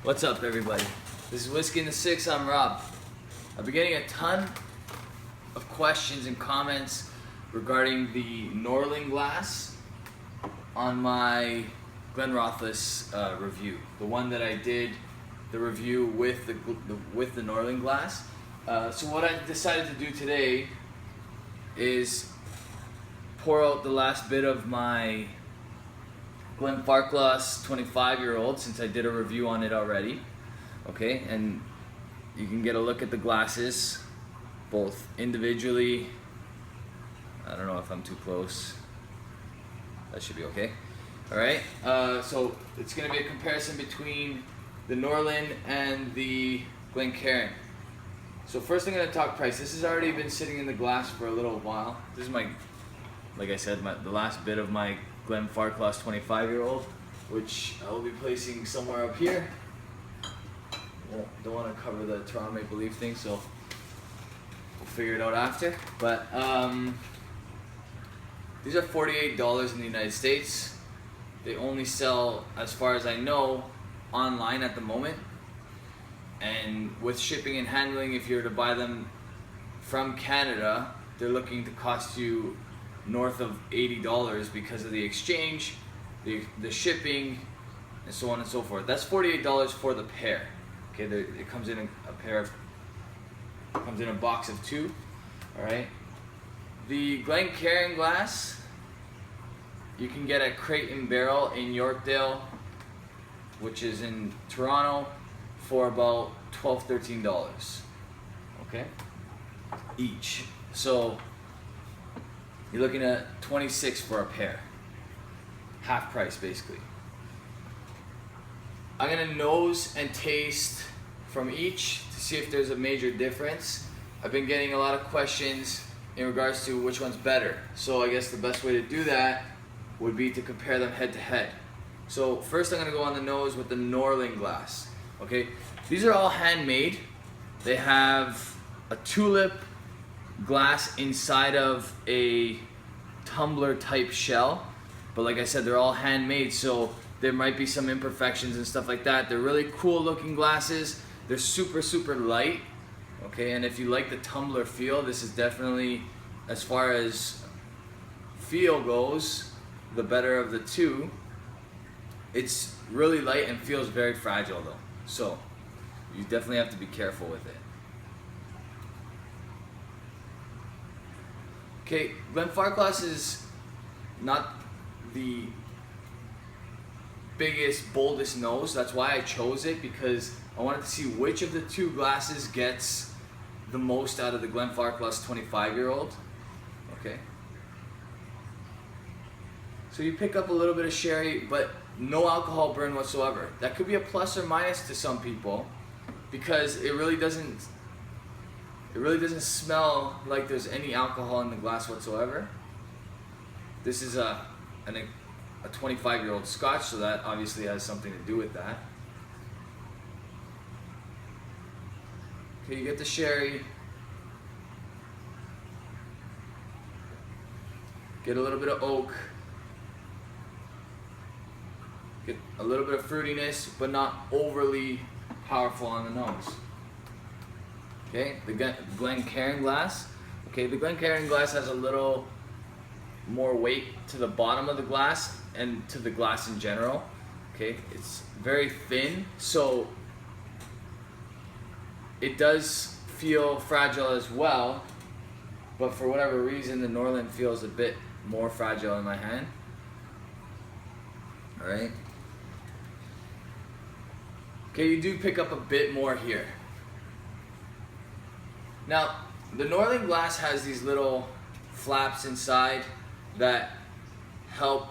What's up, everybody? This is Whiskey in the Six. I'm Rob. I've been getting a ton of questions and comments regarding the Norlan glass on my Glenrothes review, the one that I did the review with the Norlan glass. So what I decided to do today is pour out the last bit of my Glencairn 25-year-old, since I did a review on it already. Okay, and you can get a look at the glasses both individually. I don't know if I'm too close. That should be okay. Alright, so it's going to be a comparison between the Norlan and the Glencairn. So first I'm going to talk price. This has already been sitting in the glass for a little while. This is my, like I said, the last bit of my Glencairn 25-year-old, which I will be placing somewhere up here. Well, don't want to cover the Toronto Maple Leaf thing, so we'll figure it out after. But these are $48 in the United States. They only sell, as far as I know, online at the moment. And with shipping and handling, if you were to buy them from Canada, they're looking to cost you north of $80 because of the exchange, the shipping, and so on and so forth. That's $48 for the pair. Okay, it comes in comes in a box of 2. All right. The Glencairn glass you can get at Crate and Barrel in Yorkdale, which is in Toronto, for about $12, $13. Okay, each. So you're looking at $26 for a pair. Half price, basically. I'm gonna nose and taste from each to see if there's a major difference. I've been getting a lot of questions in regards to which one's better. So I guess the best way to do that would be to compare them head to head. So first I'm gonna go on the nose with the Norlan glass. Okay, these are all handmade. They have a tulip glass inside of a tumbler type shell, but like I said, they're all handmade, so there might be some imperfections and stuff like that. They're really cool looking glasses. They're super light. Okay, and if you like the tumbler feel, this is definitely, as far as feel goes, the better of the two. It's really light and feels very fragile though, so you definitely have to be careful with it. Okay, Glencairn glass is not the biggest, boldest nose. That's why I chose it, because I wanted to see which of the two glasses gets the most out of the Glencairn 25-year-old. Okay. So you pick up a little bit of sherry, but no alcohol burn whatsoever. That could be a plus or minus to some people, because it really doesn't smell like there's any alcohol in the glass whatsoever. This is a 25-year-old Scotch, so that obviously has something to do with that. Okay, you get the sherry. Get a little bit of oak. Get a little bit of fruitiness, but not overly powerful on the nose. Okay, the Glencairn glass. Okay, the Glencairn glass has a little more weight to the bottom of the glass and to the glass in general. Okay, it's very thin, so it does feel fragile as well, but for whatever reason the Norlan feels a bit more fragile in my hand. Alright. Okay, you do pick up a bit more here. Now, the Norlan glass has these little flaps inside that help,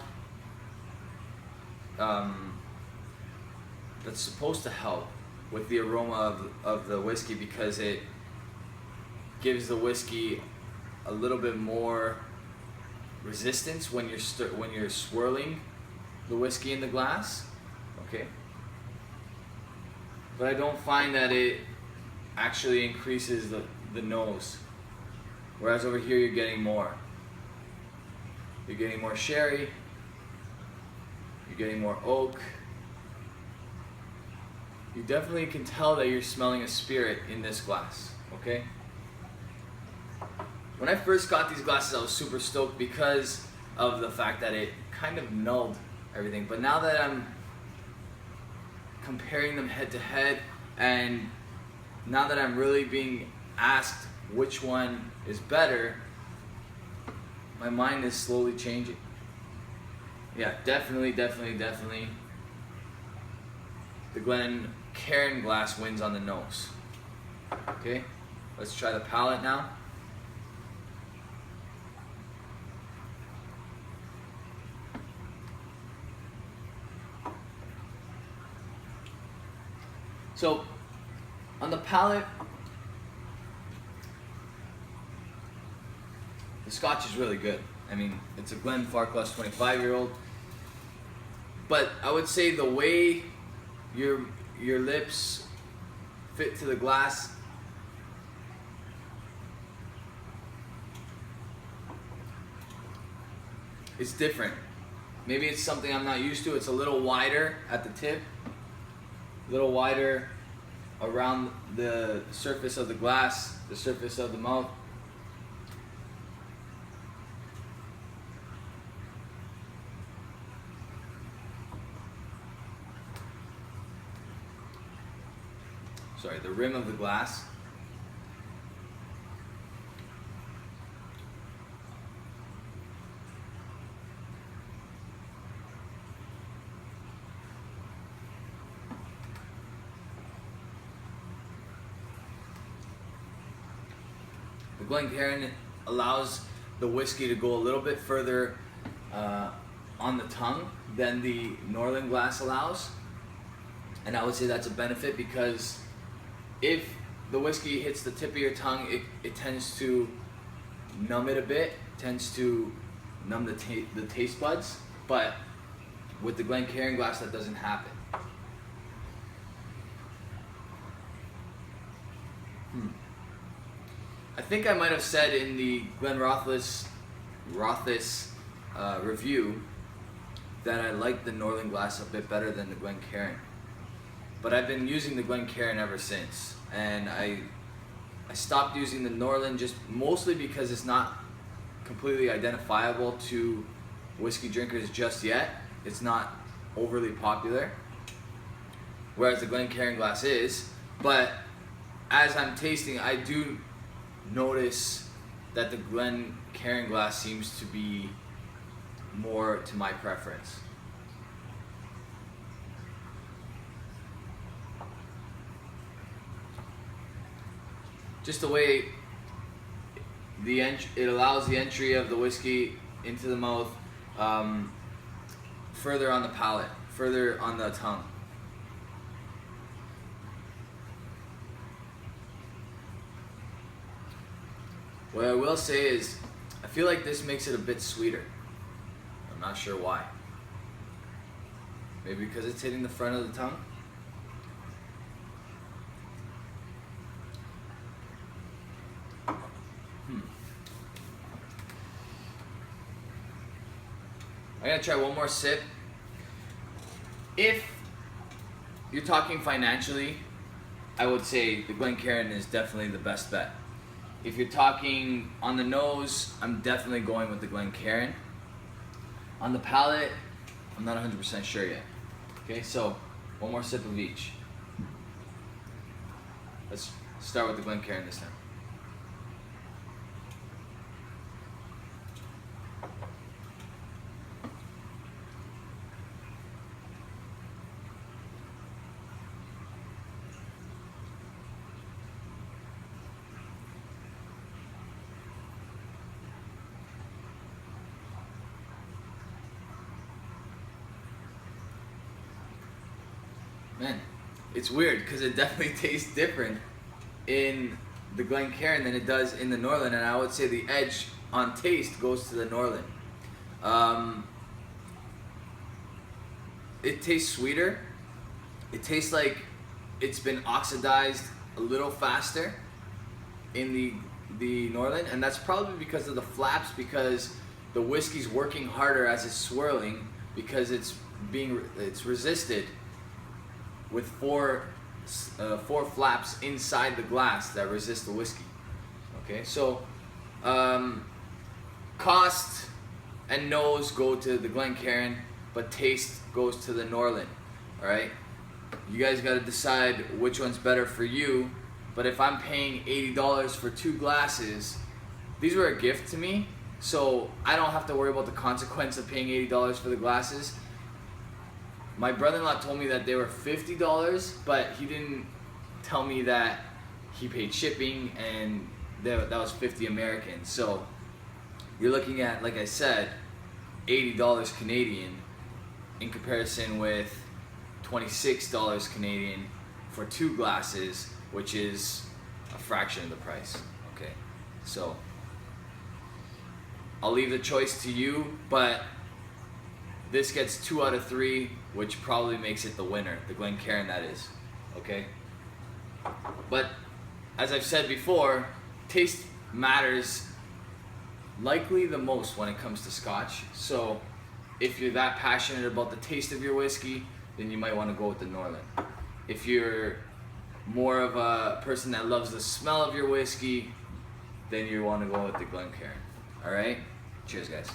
that's supposed to help with the aroma of the whiskey, because it gives the whiskey a little bit more resistance when you're swirling the whiskey in the glass. Okay, but I don't find that it actually increases the nose, whereas over here you're getting more. You're getting more sherry, you're getting more oak, you definitely can tell that you're smelling a spirit in this glass, okay? When I first got these glasses, I was super stoked because of the fact that it kind of nulled everything. But now that I'm comparing them head to head, and now that I'm really being asked which one is better, my mind is slowly changing. Yeah, definitely. The Glencairn glass wins on the nose. Okay, let's try the palate now. So, on the palate, the Scotch is really good. I mean, it's a Glenfarclas 25-year-old. But I would say the way your lips fit to the glass, it's different. Maybe it's something I'm not used to. It's a little wider at the tip, a little wider around the surface of the glass, the surface of the mouth. Sorry, the rim of the glass. The Glencairn allows the whiskey to go a little bit further on the tongue than the Norlan glass allows. And I would say that's a benefit because if the whiskey hits the tip of your tongue, it tends to numb it a bit, tends to numb the taste buds. But with the Glencairn glass, that doesn't happen. I think I might have said in the Glenrothes review that I like the Norlan glass a bit better than the Glencairn. But I've been using the Glencairn ever since, and I stopped using the Norlan just mostly because it's not completely identifiable to whiskey drinkers just yet. It's not overly popular, whereas the Glencairn glass is. But as I'm tasting, I do notice that the Glencairn glass seems to be more to my preference. Just the way it allows the entry of the whiskey into the mouth further on the palate, further on the tongue. What I will say is, I feel like this makes it a bit sweeter. I'm not sure why. Maybe because it's hitting the front of the tongue? I'm gonna try one more sip. If you're talking financially, I would say the Glencairn is definitely the best bet. If you're talking on the nose, I'm definitely going with the Glencairn. On the palate, I'm not 100% sure yet. Okay, so one more sip of each. Let's start with the Glencairn this time. Man, it's weird because it definitely tastes different in the Glencairn than it does in the Norlan, and I would say the edge on taste goes to the Norlan. It tastes sweeter. It tastes like it's been oxidized a little faster in the Norlan, and that's probably because of the flaps, because the whiskey's working harder as it's swirling because it's resisted with 4 4 flaps inside the glass that resist the whiskey. Okay, so cost and nose go to the Glencairn, but taste goes to the Norlan. All right, you guys got to decide which one's better for you. But if I'm paying $80 for 2 glasses, these were a gift to me, so I don't have to worry about the consequence of paying $80 for the glasses. My brother-in-law told me that they were $50, but he didn't tell me that he paid shipping and that was $50 American. So you're looking at, like I said, $80 Canadian in comparison with $26 Canadian for 2 glasses, which is a fraction of the price. Okay, so I'll leave the choice to you, but this gets 2 out of 3, which probably makes it the winner, the Glencairn, that is. Okay, but as I've said before, taste matters likely the most when it comes to Scotch. So if you're that passionate about the taste of your whiskey, then you might want to go with the Norlan. If you're more of a person that loves the smell of your whiskey, then you want to go with the Glencairn. All right, cheers guys.